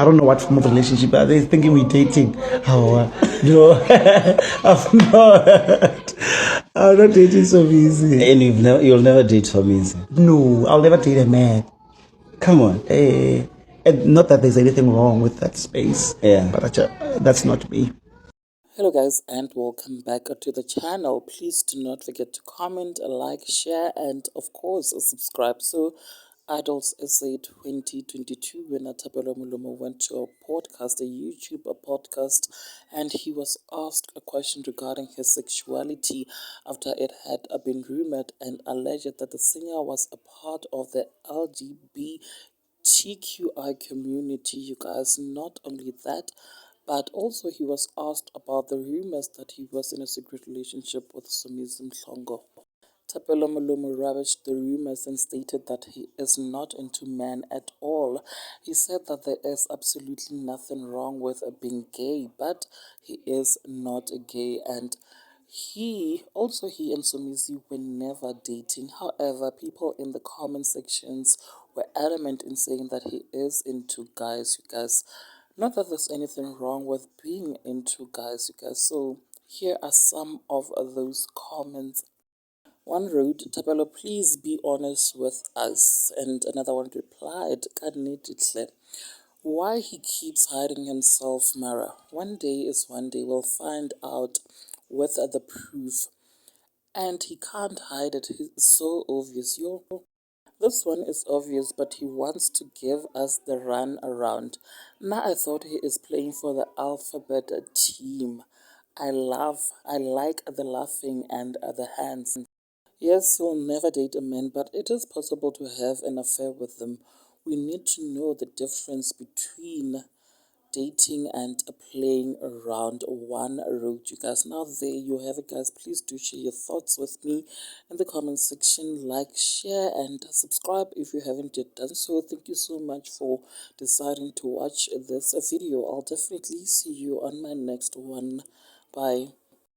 I don't know what form of relationship. Are they thinking we're dating? Oh, no. I'm not. I'm not dating Somizi. And you'll never date Somizi. No, I'll never date a man. Come on. And not that there's anything wrong with that space. Yeah. But that's not me. Hello guys and welcome back to the channel. Please do not forget to comment, like, share and of course subscribe. So Adults SA 2022, when Thapelo Molomo went to a podcast, a YouTube podcast, and he was asked a question regarding his sexuality after it had been rumored and alleged that the singer was a part of the LGBTQI community. You guys, not only that, but also he was asked about the rumors that he was in a secret relationship with Somizi. Thapelo Molomo rubbished the rumors and stated that he is not into men at all. He said that there is absolutely nothing wrong with being gay, but he is not gay, and he and Somizi were never dating. However, people in the comment sections were adamant in saying that he is into guys, you guys. Not that there's anything wrong with being into guys, you guys. So here are some of those comments. One wrote, Thapelo, please be honest with us. And another one replied, Kanetitle, why he keeps hiding himself, Mara. One day is one day. We'll find out with the proof. And he can't hide it. It's so obvious. This one is obvious, but he wants to give us the run around. Now I thought he is playing for the alphabet team. I like the laughing and the hands. Yes, you'll never date a man, but it is possible to have an affair with them. We need to know the difference between dating and playing around one road, you guys. Now there you have it, guys. Please do share your thoughts with me in the comment section. Like, share and subscribe if you haven't yet done so. Thank you so much for deciding to watch this video. I'll definitely see you on my next one. Bye.